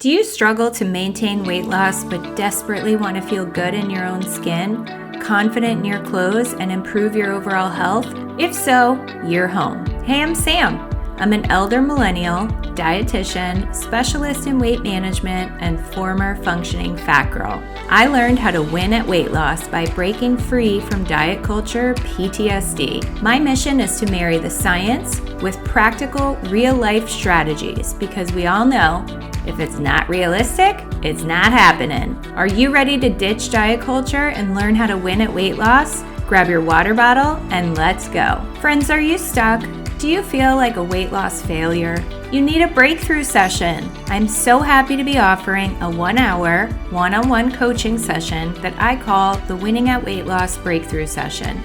Do you struggle to maintain weight loss but desperately want to feel good in your own skin, confident in your clothes, and improve your overall health? If so, you're home. Hey, I'm Sam. I'm an elder millennial, dietitian, specialist in weight management, and former functioning fat girl. I learned how to win at weight loss by breaking free from diet culture PTSD. My mission is to marry the science with practical, real-life strategies because we all know if it's not realistic, it's not happening. Are you ready to ditch diet culture and learn how to win at weight loss? Grab your water bottle and let's go. Friends, are you stuck? Do you feel like a weight loss failure? You need a breakthrough session. I'm so happy to be offering a 1-hour, one-on-one coaching session that I call the Winning at Weight Loss Breakthrough Session.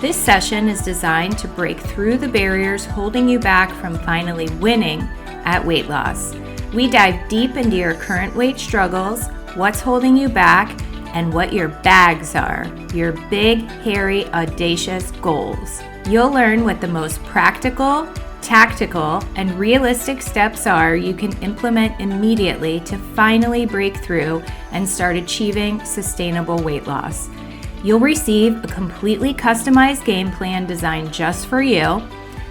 This session is designed to break through the barriers holding you back from finally winning at weight loss. We dive deep into your current weight struggles, what's holding you back, and what your bags are, your big, hairy, audacious goals. You'll learn what the most practical, tactical, and realistic steps are you can implement immediately to finally break through and start achieving sustainable weight loss. You'll receive a completely customized game plan designed just for you,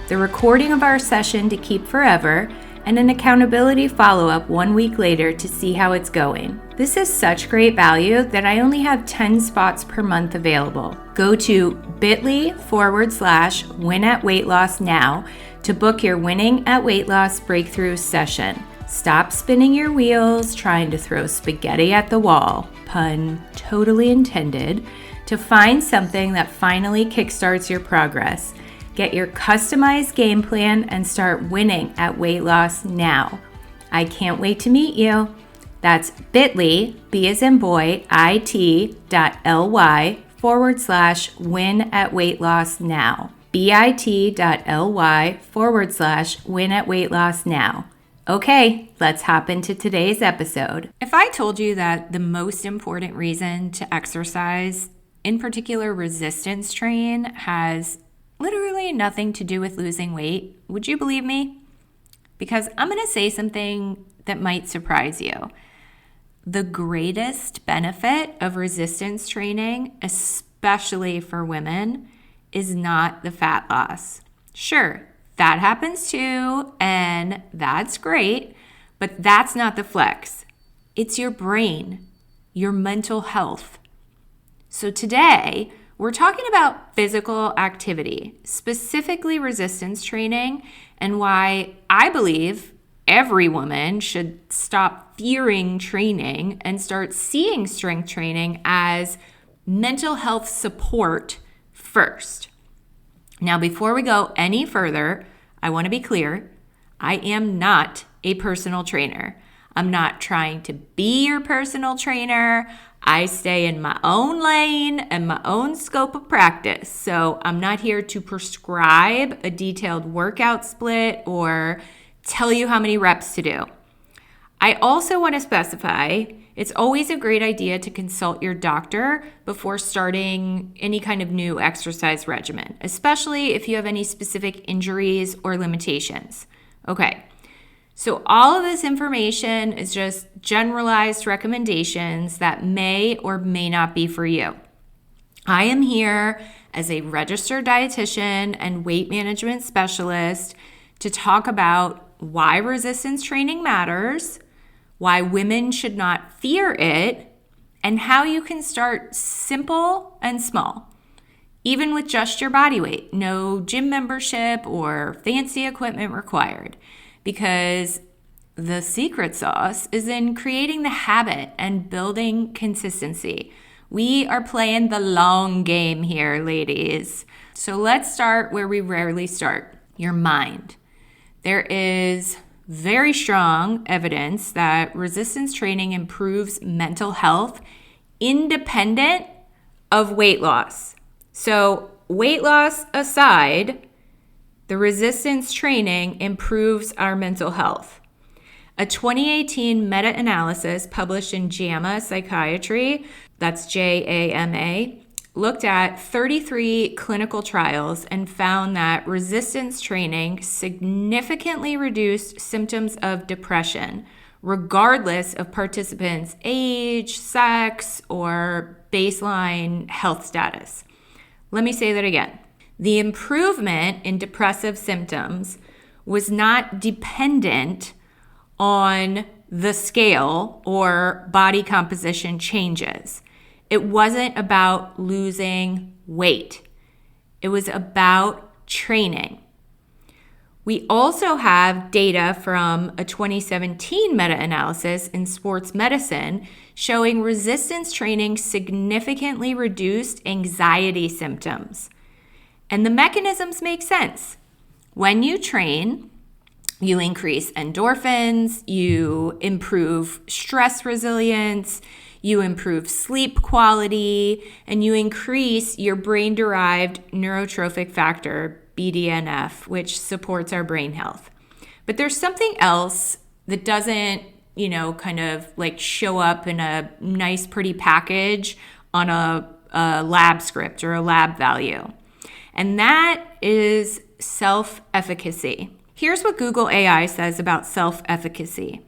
the recording of our session to keep forever, and an accountability follow-up 1 week later to see how it's going. This is such great value that I only have 10 spots per month available. Go to bit.ly/win at weight loss now to book your Winning at Weight Loss Breakthrough session. Stop spinning your wheels trying to throw spaghetti at the wall, pun totally intended, to find something that finally kickstarts your progress. Get your customized game plan and start winning at weight loss now. I can't wait to meet you. That's bit.ly, B as in boy, it.ly/win at weight loss now. bit.ly/win at weight loss now. Okay, let's hop into today's episode. If I told you that the most important reason to exercise, in particular resistance train, has literally nothing to do with losing weight, would you believe me? Because I'm going to say something that might surprise you. The greatest benefit of resistance training, especially for women, is not the fat loss. Sure, that happens too, and that's great, but that's not the flex. It's your brain, your mental health. So today, we're talking about physical activity, specifically resistance training, and why I believe every woman should stop fearing training and start seeing strength training as mental health support first. Now, before we go any further, I want to be clear, I am not a personal trainer. I'm not trying to be your personal trainer. I stay in my own lane and my own scope of practice. So I'm not here to prescribe a detailed workout split or tell you how many reps to do. I also want to specify it's always a great idea to consult your doctor before starting any kind of new exercise regimen, especially if you have any specific injuries or limitations. Okay. So all of this information is just generalized recommendations that may or may not be for you. I am here as a registered dietitian and weight management specialist to talk about why resistance training matters, why women should not fear it, and how you can start simple and small, even with just your body weight. No gym membership or fancy equipment required. Because the secret sauce is in creating the habit and building consistency. We are playing the long game here, ladies. So let's start where we rarely start, your mind. There is very strong evidence that resistance training improves mental health independent of weight loss. So weight loss aside, the resistance training improves our mental health. A 2018 meta-analysis published in JAMA Psychiatry, that's JAMA, looked at 33 clinical trials and found that resistance training significantly reduced symptoms of depression, regardless of participants' age, sex, or baseline health status. Let me say that again. The improvement in depressive symptoms was not dependent on the scale or body composition changes. It wasn't about losing weight. It was about training. We also have data from a 2017 meta-analysis in sports medicine showing resistance training significantly reduced anxiety symptoms. And the mechanisms make sense. When you train, you increase endorphins, you improve stress resilience, you improve sleep quality, and you increase your brain-derived neurotrophic factor, BDNF, which supports our brain health. But there's something else that doesn't, kind of like show up in a nice, pretty package on a lab script or a lab value. And that is self-efficacy. Here's what Google AI says about self-efficacy.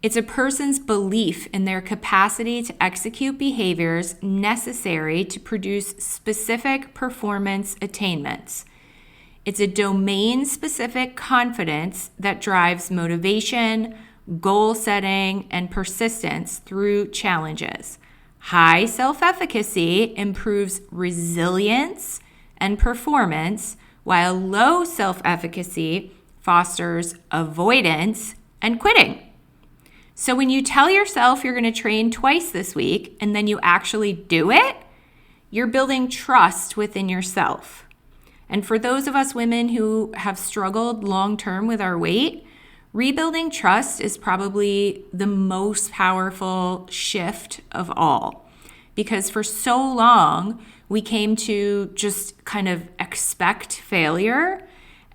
It's a person's belief in their capacity to execute behaviors necessary to produce specific performance attainments. It's a domain-specific confidence that drives motivation, goal setting, and persistence through challenges. High self-efficacy improves resilience and performance, while low self-efficacy fosters avoidance and quitting. So when you tell yourself you're going to train twice this week and then you actually do it, you're building trust within yourself. And for those of us women who have struggled long-term with our weight, rebuilding trust is probably the most powerful shift of all. Because for so long, we came to just kind of expect failure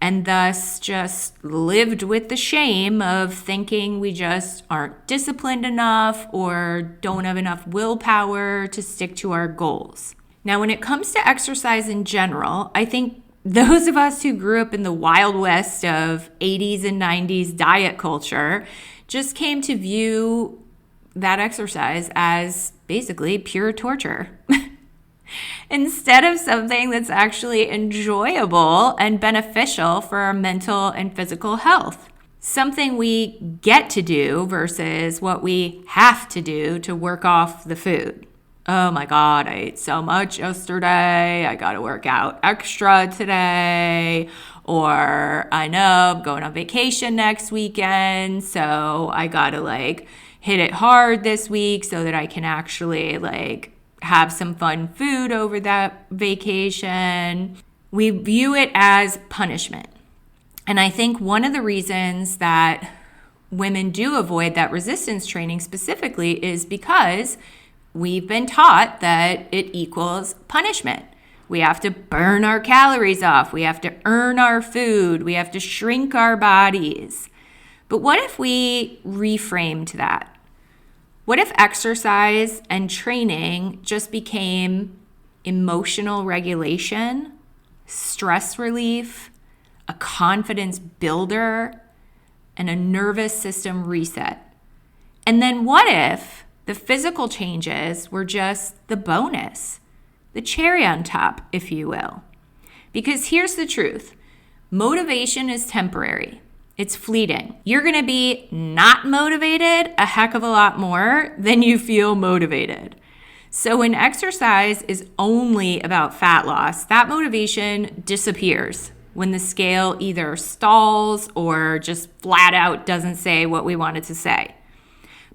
and thus just lived with the shame of thinking we just aren't disciplined enough or don't have enough willpower to stick to our goals. Now, when it comes to exercise in general, I think those of us who grew up in the wild west of 80s and 90s diet culture just came to view that exercise as basically pure torture. Instead of something that's actually enjoyable and beneficial for our mental and physical health. Something we get to do versus what we have to do to work off the food. Oh my God, I ate so much yesterday. I got to work out extra today. Or I know I'm going on vacation next weekend, so I got to hit it hard this week so that I can actually have some fun food over that vacation. We view it as punishment. And I think one of the reasons that women do avoid that resistance training specifically is because we've been taught that it equals punishment. We have to burn our calories off. We have to earn our food. We have to shrink our bodies. But what if we reframed that? What if exercise and training just became emotional regulation, stress relief, a confidence builder, and a nervous system reset? And then what if the physical changes were just the bonus, the cherry on top, if you will? Because here's the truth. Motivation is temporary. It's fleeting. You're going to be not motivated a heck of a lot more than you feel motivated. So when exercise is only about fat loss, that motivation disappears when the scale either stalls or just flat out doesn't say what we want it to say.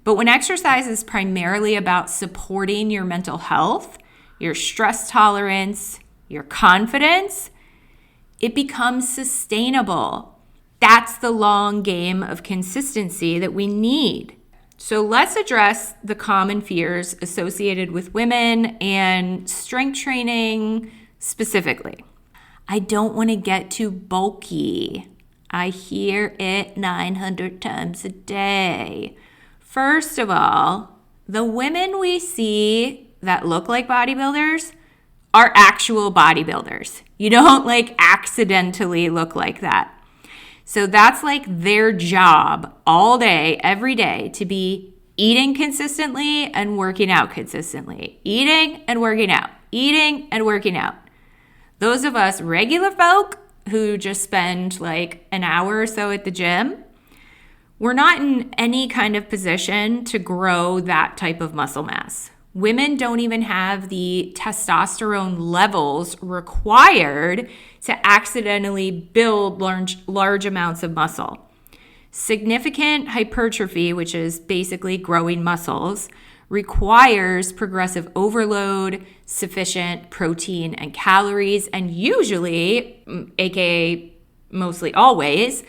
But when exercise is primarily about supporting your mental health, your stress tolerance, your confidence, it becomes sustainable. That's the long game of consistency that we need. So let's address the common fears associated with women and strength training specifically. I don't want to get too bulky. I hear it 900 times a day. First of all, the women we see that look like bodybuilders are actual bodybuilders. You don't accidentally look like that. So that's like their job all day, every day, to be eating consistently and working out consistently. Eating and working out. Eating and working out. Those of us regular folk who just spend like an hour or so at the gym, we're not in any kind of position to grow that type of muscle mass. Women don't even have the testosterone levels required to accidentally build large amounts of muscle. Significant hypertrophy, which is basically growing muscles, requires progressive overload, sufficient protein and calories, and usually, aka mostly always,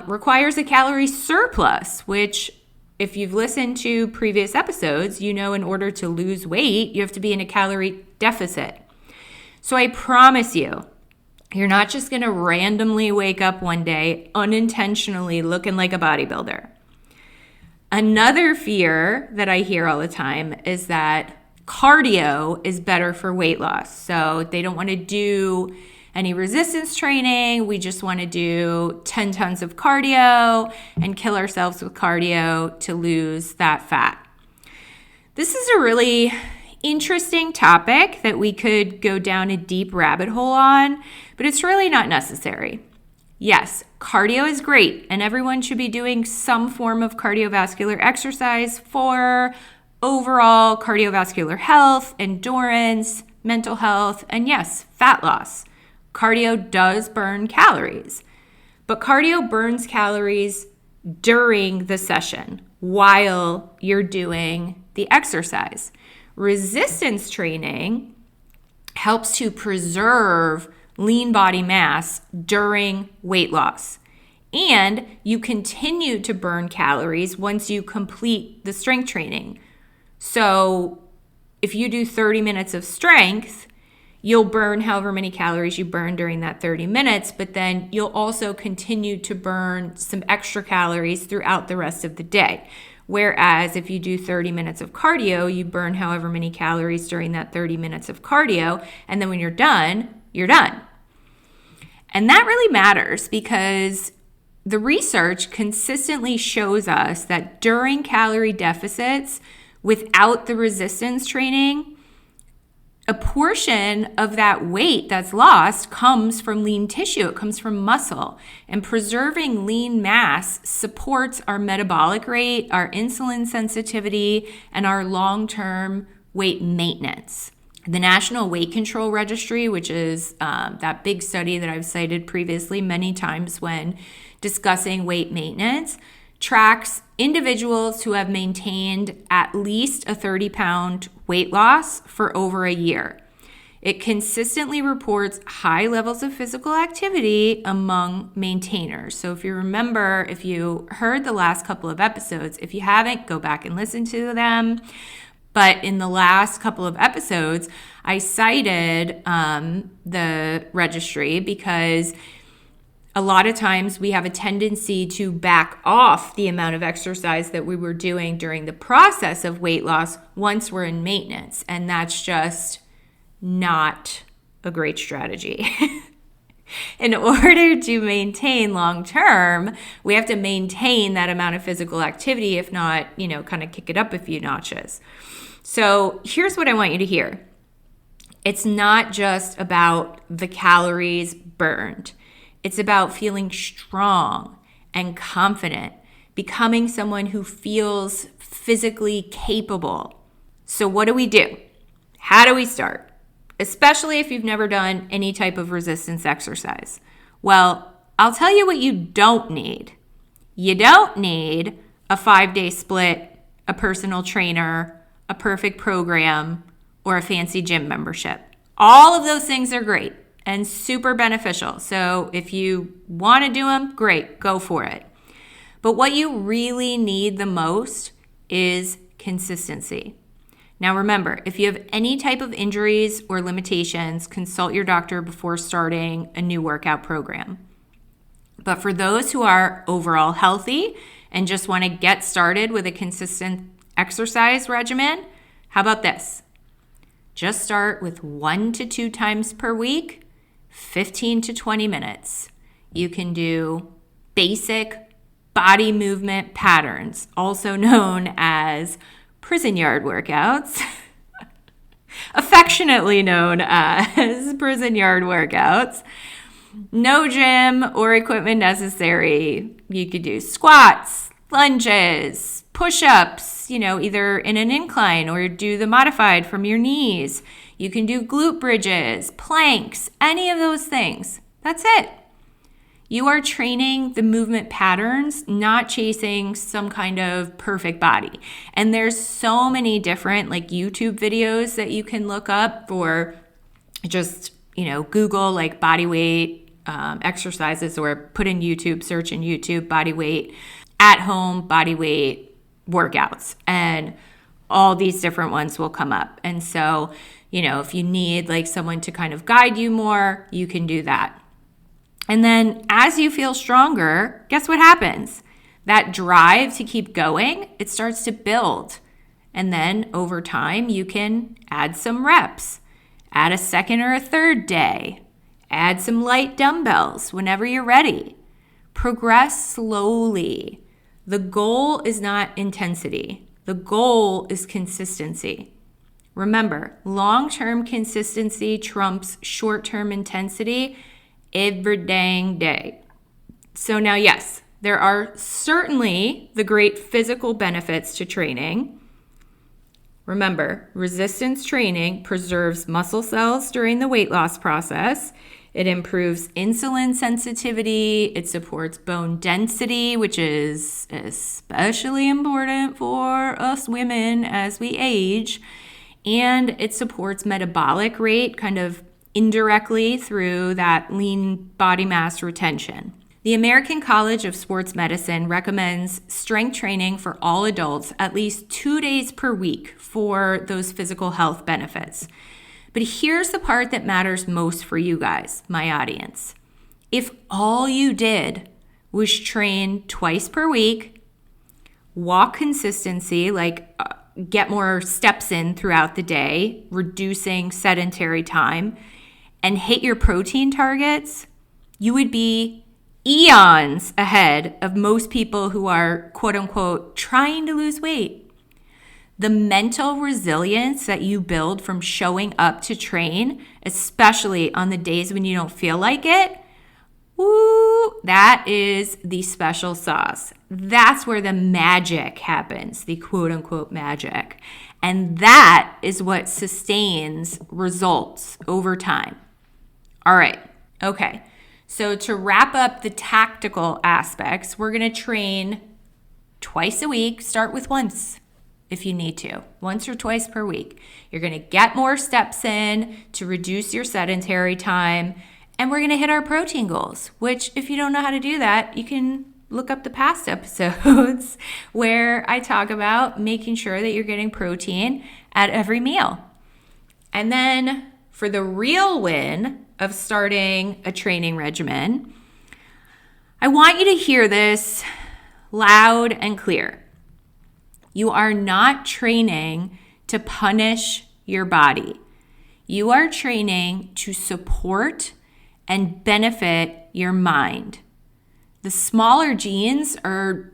requires a calorie surplus, which if you've listened to previous episodes, you know in order to lose weight, you have to be in a calorie deficit. So I promise you, you're not just going to randomly wake up one day unintentionally looking like a bodybuilder. Another fear that I hear all the time is that cardio is better for weight loss. So they don't want to do any resistance training. We just want to do 10 tons of cardio and kill ourselves with cardio to lose that fat. This is a really interesting topic that we could go down a deep rabbit hole on, but it's really not necessary. Yes, cardio is great, and everyone should be doing some form of cardiovascular exercise for overall cardiovascular health, endurance, mental health, and yes, fat loss. Cardio does burn calories, but cardio burns calories during the session while you're doing the exercise. Resistance training helps to preserve lean body mass during weight loss. And you continue to burn calories once you complete the strength training. So if you do 30 minutes of strength, you'll burn however many calories you burn during that 30 minutes, but then you'll also continue to burn some extra calories throughout the rest of the day. Whereas if you do 30 minutes of cardio, you burn however many calories during that 30 minutes of cardio, and then when you're done, you're done. And that really matters because the research consistently shows us that during calorie deficits, without the resistance training, a portion of that weight that's lost comes from lean tissue. It comes from muscle. And preserving lean mass supports our metabolic rate, our insulin sensitivity, and our long-term weight maintenance. The National Weight Control Registry, which is that big study that I've cited previously many times when discussing weight maintenance, tracks individuals who have maintained at least a 30-pound weight loss for over a year. It consistently reports high levels of physical activity among maintainers. So if you remember, if you heard the last couple of episodes, if you haven't, go back and listen to them. But in the last couple of episodes, I cited the registry because a lot of times we have a tendency to back off the amount of exercise that we were doing during the process of weight loss once we're in maintenance. And that's just not a great strategy. In order to maintain long term, we have to maintain that amount of physical activity, if not, kind of kick it up a few notches. So here's what I want you to hear. It's not just about the calories burned. It's about feeling strong and confident, becoming someone who feels physically capable. So what do? How do we start? Especially if you've never done any type of resistance exercise. Well, I'll tell you what you don't need. You don't need a 5-day split, a personal trainer, a perfect program, or a fancy gym membership. All of those things are great and super beneficial. So if you want to do them, great, go for it. But what you really need the most is consistency. Now remember, if you have any type of injuries or limitations, consult your doctor before starting a new workout program. But for those who are overall healthy and just want to get started with a consistent exercise regimen, how about this? Just start with 1 to 2 times per week, 15 to 20 minutes. You can do basic body movement patterns, also known as prison yard workouts, affectionately known as prison yard workouts. No gym or equipment necessary. You could do squats, lunges, push-ups, either in an incline or do the modified from your knees. You can do glute bridges, planks, any of those things. That's it. You are training the movement patterns, not chasing some kind of perfect body. And there's so many different YouTube videos that you can look up for just, Google body weight exercises, or put in YouTube, search in YouTube, body weight, at home body weight workouts. And all these different ones will come up. And so, if you need someone to kind of guide you more, you can do that. And then as you feel stronger, guess what happens? That drive to keep going, it starts to build. And then over time, you can add some reps, add a second or a third day, add some light dumbbells whenever you're ready. Progress slowly. The goal is not intensity. The goal is consistency. Remember, long-term consistency trumps short-term intensity every dang day. So now, yes, there are certainly the great physical benefits to training. Remember, resistance training preserves muscle cells during the weight loss process. It improves insulin sensitivity. It supports bone density, which is especially important for us women as we age. And it supports metabolic rate kind of indirectly through that lean body mass retention. The American College of Sports Medicine recommends strength training for all adults at least 2 days per week for those physical health benefits. But here's the part that matters most for you guys, my audience. If all you did was train twice per week, walk consistency, get more steps in throughout the day, reducing sedentary time, and hit your protein targets, you would be eons ahead of most people who are, quote unquote, trying to lose weight. The mental resilience that you build from showing up to train, especially on the days when you don't feel like it, that is the special sauce. That's where the magic happens, the quote unquote magic. And that is what sustains results over time. All right. Okay. So to wrap up the tactical aspects, we're going to train twice a week. Start with once if you need to, once or twice per week. You're going to get more steps in to reduce your sedentary time. And we're going to hit our protein goals, which if you don't know how to do that, you can look up the past episodes where I talk about making sure that you're getting protein at every meal. And then for the real win of starting a training regimen, I want you to hear this loud and clear. You are not training to punish your body. You are training to support and benefit your mind. The smaller genes are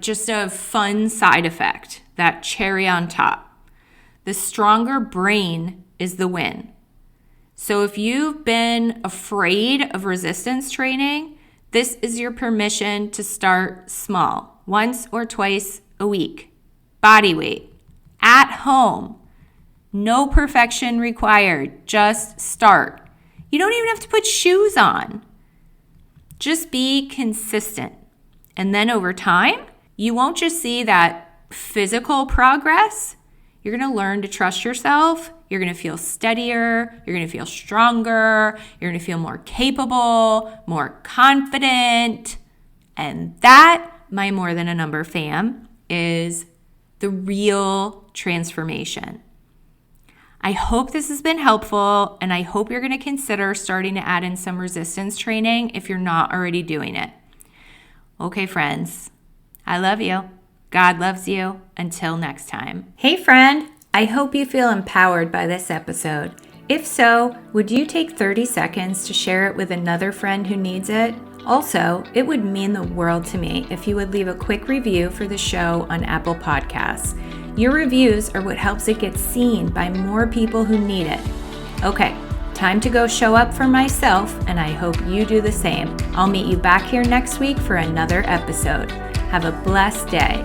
just a fun side effect, that cherry on top. The stronger brain is the win. So if you've been afraid of resistance training, this is your permission to start small, once or twice a week. Body weight, at home, no perfection required, just start. You don't even have to put shoes on. Just be consistent. And then over time, you won't just see that physical progress. You're going to learn to trust yourself. You're going to feel steadier. You're going to feel stronger. You're going to feel more capable, more confident. And that, my More Than a Number fam, is the real transformation. I hope this has been helpful, and I hope you're going to consider starting to add in some resistance training if you're not already doing it. Okay, friends, I love you. God loves you. Until next time. Hey, friend, I hope you feel empowered by this episode. If so, would you take 30 seconds to share it with another friend who needs it? Also, it would mean the world to me if you would leave a quick review for the show on Apple Podcasts. Your reviews are what helps it get seen by more people who need it. Okay, time to go show up for myself, and I hope you do the same. I'll meet you back here next week for another episode. Have a blessed day.